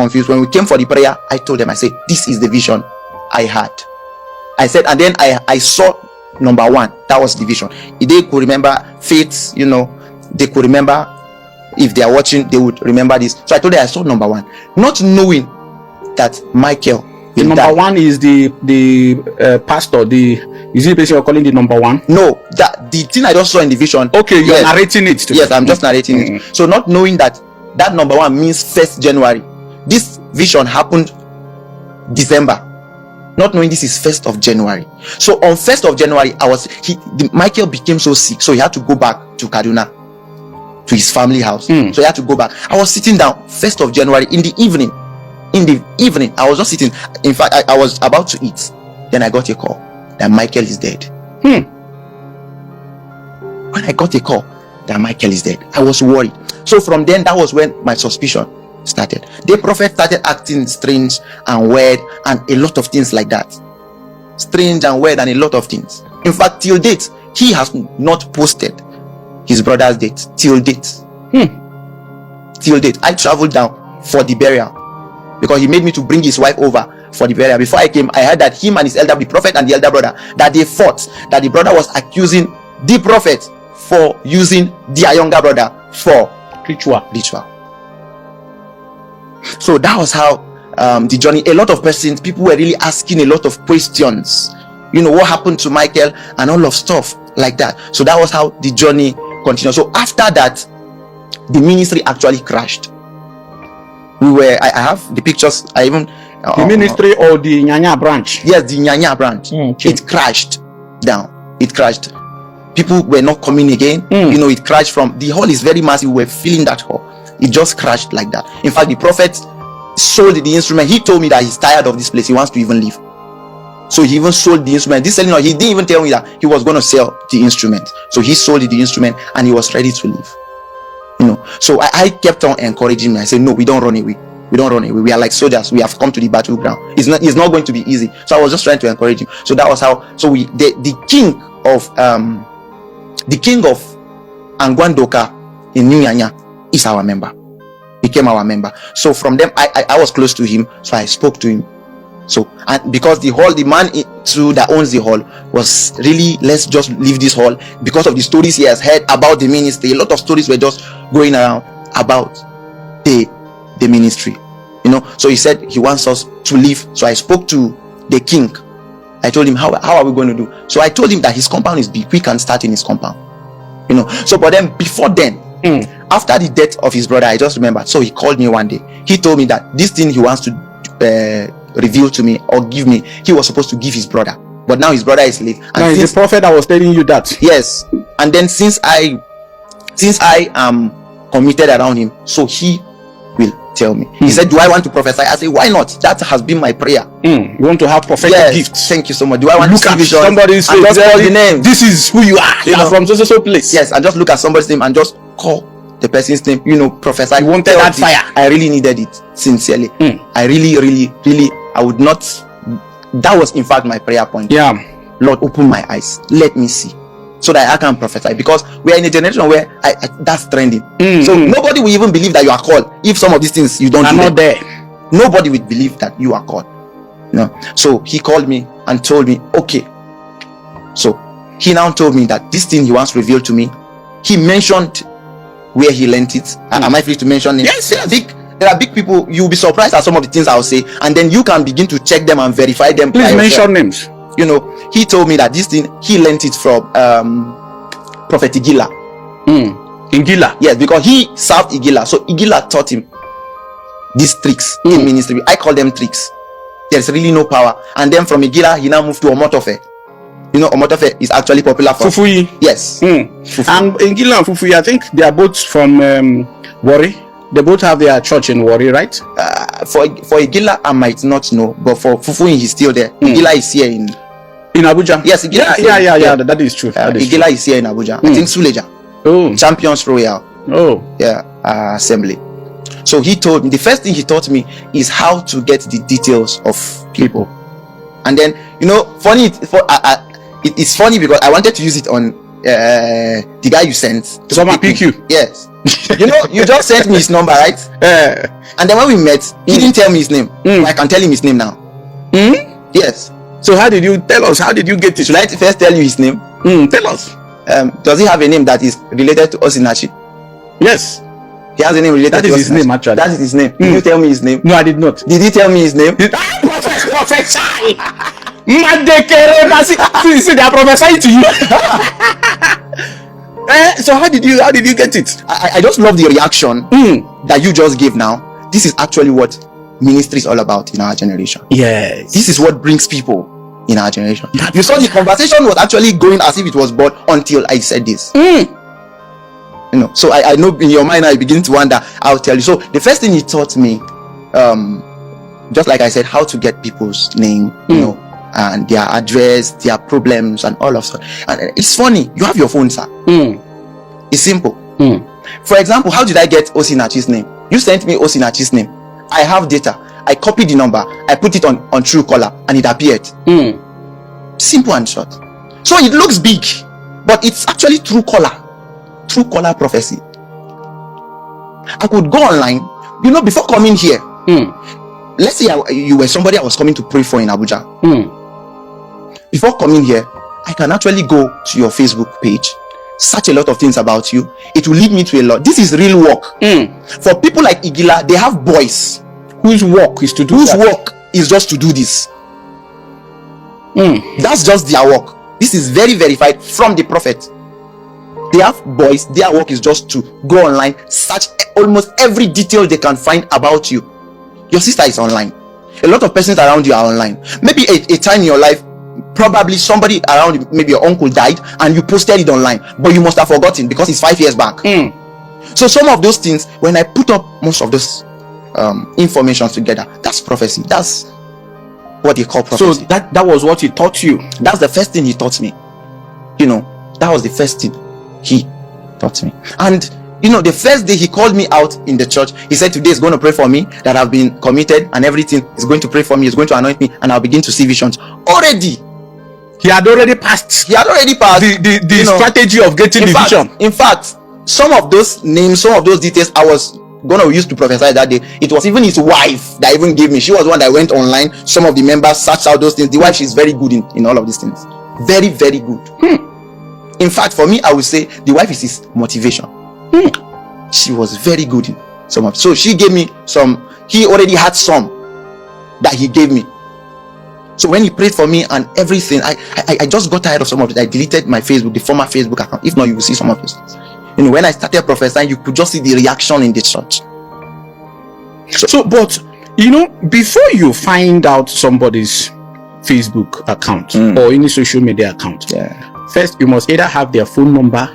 confused. When we came for the prayer, I told them, I said, this is the vision I had. I said, and then I saw number one. That was the vision. If they could remember faith, they could remember. If they are watching, they would remember this. So I told them I saw number one, not knowing that Michael. The number one is the pastor. Is it the person you're calling the number one? No, that the thing I just saw in the vision. Okay, you're narrating it. Yes, I'm just narrating it. So not knowing that number one means 1st January. This vision happened December. Not knowing this is 1st of January. So on 1st of January, Michael became so sick, so he had to go back to Kaduna, to his family house. So he had to go back. I was sitting down 1st of January in the evening. I was just sitting. In fact, I was about to eat. Then I got a call that Michael is dead. When I got a call that Michael is dead, I was worried. So from then, that was when my suspicion started. The prophet started acting strange and weird and a lot of things like that. Strange and weird and a lot of things. In fact, till date, he has not posted his brother's date. Till date. Till date. I traveled down for the burial because he made me to bring his wife over for the burial. Before I came, I heard that him and his the prophet and the elder brother, that they fought, that the brother was accusing the prophet for using their younger brother for ritual. So that was how the journey. A lot of persons, people were really asking a lot of questions. What happened to Michael and all of stuff like that. So that was how the journey continued. So after that, the ministry actually crashed. I have the pictures. I even the ministry or the Nyanya branch. Yes, the Nyanya branch. Okay. It crashed down. It crashed. People were not coming again. It crashed from the hall is very massive. We were filling that hall. It just crashed like that. In fact, the prophet sold the instrument. He told me that he's tired of this place. He wants to even leave. So he even sold the instrument. He didn't even tell me that he was going to sell the instrument. So he sold the instrument and he was ready to leave. So I kept on encouraging me. I said, no, we don't run away. We don't run away. We are like soldiers. We have come to the battleground. It's not going to be easy. So I was just trying to encourage him. So that was how. So the king of Angwandoka in New Nyanya is our member. Became our member. So from them, I was close to him. So I spoke to him. So, and because the man that owns the hall was really, let's just leave this hall because of the stories he has heard about the ministry. A lot of stories were just going around about the ministry, So he said he wants us to leave. So I spoke to the king. I told him, how are we going to do? So I told him that his compound is big. We can start in his compound, So, but then before then, after the death of his brother, I just remembered. So he called me one day. He told me that this thing he wants to reveal to me or give me, he was supposed to give his brother, but now his brother is late. And the prophet that was telling you that. Yes, and then since I am committed around him, so he will tell me. He said, do I want to prophesy? I said, why not? That has been my prayer. You want to have prophetic gifts? Thank you so much. Do I want look to at somebody's face? Just call the name. This is who you are. You are from so place. Yes, and just look at somebody's name and just call the person's name. Prophesy. You wanted that fire. I really needed it sincerely. I really I would not. That was in fact my prayer point. Yeah, Lord, open my eyes. Let me see, so that I can prophesy. Because we are in a generation where that's trending. So nobody will even believe that you are called if some of these things you don't. I'm not there. Nobody would believe that you are called. No. So he called me and told me, okay. So he now told me that this thing he wants revealed to me. He mentioned where he learned it. Am I free to mention it? Yes. There are big people. You'll be surprised at some of the things I'll say, and then you can begin to check them and verify them. Please mention names. He told me that this thing he learned it from Prophet Iginla. Iginla. Yes, because he served Iginla, so Iginla taught him these tricks in ministry. I call them tricks. There's really no power. And then from Iginla, he now moved to Omotofufeyin. Omotofufeyin is actually popular for Fufuyi. Yes. Fufuyi. And Iginla and Fufuyi, I think they are both from Warri. They both have their church in Warri, right? For Iginla, I might not know, but for Fufuyi, he's still there. Iginla is here in Abuja. Yes, Iginla. Yeah. That is true. Iginla is here in Abuja. I think Suleja. Oh. Champions Royal. Oh. Yeah. Assembly. So he told me, the first thing he taught me is how to get the details of people. And then, funny. It's funny because I wanted to use it on the guy you sent to Someone pick you. Yes. You just sent me his number, right? And then when we met, he didn't tell me his name. I can tell him his name now. Yes. So how did you tell us? How did you get it? Should I first tell you his name? Tell us. Does he have a name that is related to Osinachi? Yes. He has a name related That to is his Osinachi. name, actually. That is his name. Did you tell me his name? No, I did not. Did he tell me his name? Professor! See, they are prophesying to you. So how did you get it? I just love the reaction that you just gave now. This is actually what ministry is all about in our generation. Yes. This is what brings people in our generation. You saw the conversation was actually going as if it was bored until I said this. So I know in your mind I begin to wonder. I'll tell you. So the first thing he taught me, just like I said, how to get people's name, and their address, their problems, and all of that. And it's funny. You have your phone, sir. It's simple. For example, how did I get Osinachi's name? You sent me Osinachi's name. I have data. I copied the number. I put it on Truecaller, and it appeared. Simple and short. So it looks big, but it's actually Truecaller prophecy. I could go online, before coming here. Let's say you were somebody I was coming to pray for in Abuja. Before coming here, I can actually go to your Facebook page, search a lot of things about you. It will lead me to a lot. This is real work. For people like Iginla, they have boys whose work is to do whose work is just to do this. That's just their work. This is very verified from the prophet. They have boys, their work is just to go online, search almost every detail they can find about you. Your sister is online. A lot of persons around you are online. Maybe a time in your life, probably somebody around you, maybe your uncle died and you posted it online, but you must have forgotten because it's 5 years back. So some of those things, when I put up most of those information together, that's prophecy. That's what they call prophecy. So that was what he taught you. That's the first thing he taught me. That was the first thing he taught me. And the first day he called me out in the church, he said, today is going to pray for me, that I've been committed and everything. Is going to pray for me, is going to anoint me, and I'll begin to see visions. Already he had already passed the strategy of getting the vision. In fact, some of those names, some of those details I was gonna use to prophesy that day, it was even his wife that even gave me. She was the one that went online. Some of the members searched out those things. The wife, she's very good in all of these things. Very, very good. In fact, for me, I would say the wife is his motivation. She was very good in some of. So she gave me some. He already had some that he gave me. So when he prayed for me and everything, I just got tired of some of it. I deleted my Facebook, the former Facebook account. If not, you will see some of those things. When I started prophesying, you could just see the reaction in the church. But before you find out somebody's Facebook account or any social media account, first you must either have their phone number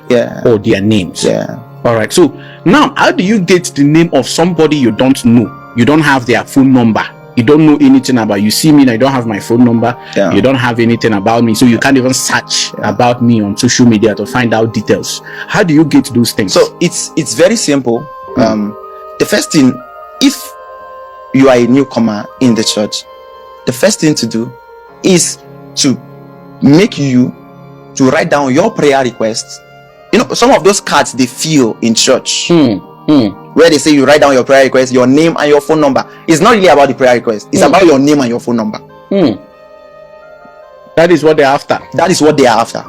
or their names. All right. So now, how do you get the name of somebody you don't know? You don't have their phone number. You don't know anything about. You see me, and I don't have my phone number. You don't have anything about me, so you can't even search about me on social media to find out details. How do you get those things? So it's very simple. The first thing, if you are a newcomer in the church, the first thing to do is to make you to write down your prayer requests. Some of those cards they fill in church, where they say you write down your prayer request, your name and your phone number. It's not really about the prayer request. It's about your name and your phone number. That is what they're after. That is what they are after.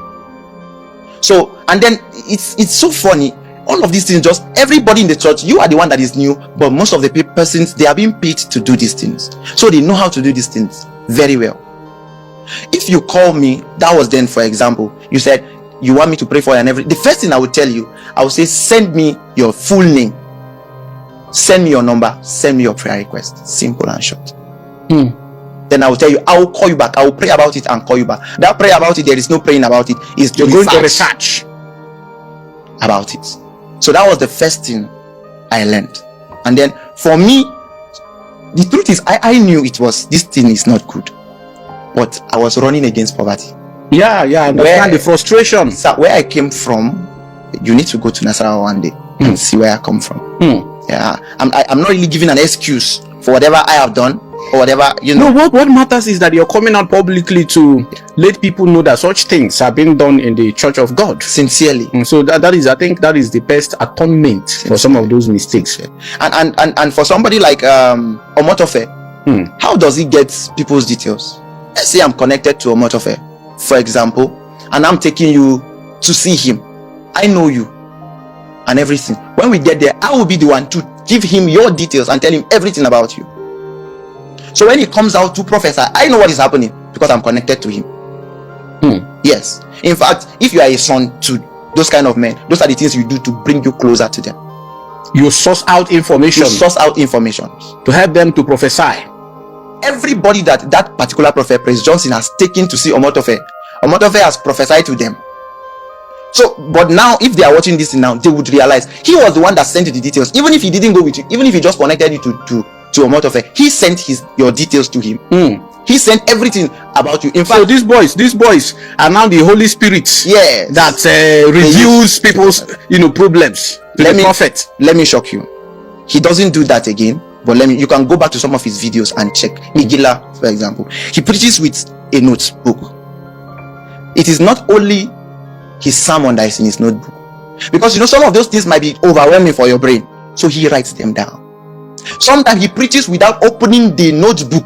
So, and then it's so funny. All of these things, just everybody in the church, you are the one that is new, but most of the persons, they are being paid to do these things. So they know how to do these things very well. If you call me, that was then, for example, you said you want me to pray for you and everything. The first thing I would tell you, I would say, send me your full name, send me your number, send me your prayer request. Simple and short. Then I will tell you, I will call you back. I will pray about it and call you back. That prayer about it, there is no praying about it. It's you're going to research about it. So that was the first thing I learned. And then for me, the truth is, I knew this thing is not good, but I was running against poverty. I understand the frustration. So where I came from, you need to go to Nasarawa one day and see where I come from. I'm not really giving an excuse for whatever I have done, or whatever, No, what matters is that you're coming out publicly to let people know that such things are being done in the Church of God sincerely. So that is, I think that is the best atonement for some of those mistakes. And for somebody like Omotofufeyin, how does he get people's details? Let's say I'm connected to Omotofufeyin, for example, and I'm taking you to see him. I know you and everything. When we get there, I will be the one to give him your details and tell him everything about you. So when he comes out to prophesy, I know what is happening because I'm connected to him. Yes. In fact, if you are a son to those kind of men, those are the things you do to bring you closer to them. You source out information. To help them to prophesy. Everybody that particular prophet, Prince Johnson, has taken to see Omotofufeyin has prophesied to them. So, but now if they are watching this now, they would realize he was the one that sent you the details. Even if he didn't go with you, even if he just connected you to Omotofufeyin, he sent your details to him. He sent everything about you. In fact, so these boys are now the Holy Spirit. Yeah, that reveals people's problems to the prophet. Let me shock you. He doesn't do that again. But you can go back to some of his videos and check. Iginla, for example, he preaches with a notebook. It is not only his sermon that is in his notebook, because some of those things might be overwhelming for your brain, so he writes them down. Sometimes he preaches without opening the notebook,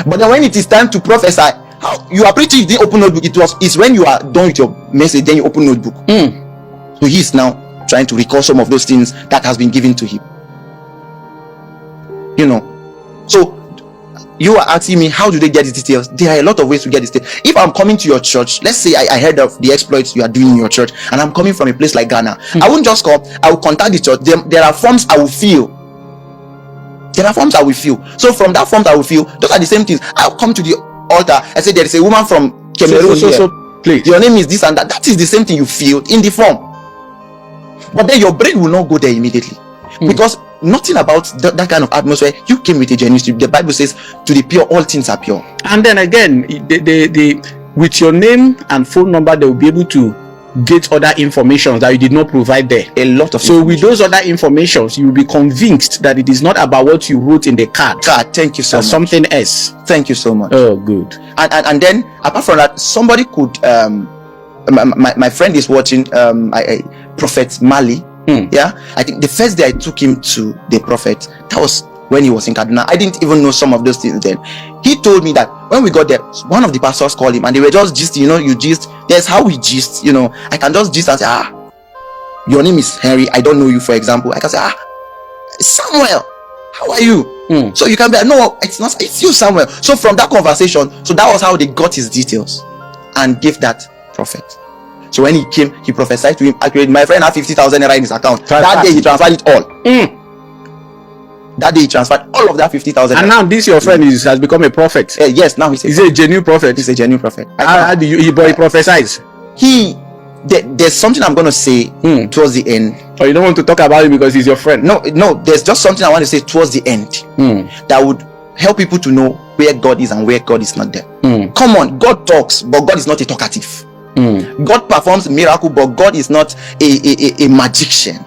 but then when it is time to prophesy, how you are preaching, you didn't open notebook. It's when you are done with your message, then you open notebook. So he is now trying to recall some of those things that has been given to him. So you are asking me, how do they get the details? There are a lot of ways to get the details. If I'm coming to your church, let's say I heard of the exploits you are doing in your church, and I'm coming from a place like Ghana, I won't just come. I will contact the church. There are forms I will fill. So from that forms I will fill, those are the same things. I'll come to the altar. I say there is a woman from Cameroon please. Your name is this and that. That is the same thing you filled in the form. But then your brain will not go there immediately, because nothing about that kind of atmosphere. You came with a genuine spirit. The Bible says, to the pure, all things are pure. And then again, with your name and phone number, they will be able to get other information that you did not provide there. A lot of so with those other informations, you will be convinced that it is not about what you wrote in the card. Thank you so much. Something else. Thank you so much. Oh, good. And then apart from that, somebody could my friend is watching Prophet Mali. Yeah, I think the first day I took him to the prophet, that was when he was in Kaduna. I didn't even know some of those things then. He told me that when we got there, one of the pastors called him and they were just gist, you gist. There's how we gist, I can just gist and say, your name is Henry, I don't know you, for example. I can say, Samuel, how are you? So you can be like, no, it's not, it's you, Samuel. So from that conversation, so that was how they got his details and gave that prophet. So when he came, he prophesied to him. Actually, my friend had 50,000 naira in his account. That day he transferred it all. That day he transferred all of that 50,000. And now this your friend has become a prophet. Yes, now he's a genuine prophet. He's a genuine prophet. How do he prophesies? There's something I'm gonna say towards the end. Oh, you don't want to talk about it because he's your friend? No. There's just something I want to say towards the end that would help people to know where God is and where God is not there. Come on, God talks, but God is not a talkative. God performs miracle, but God is not a magician.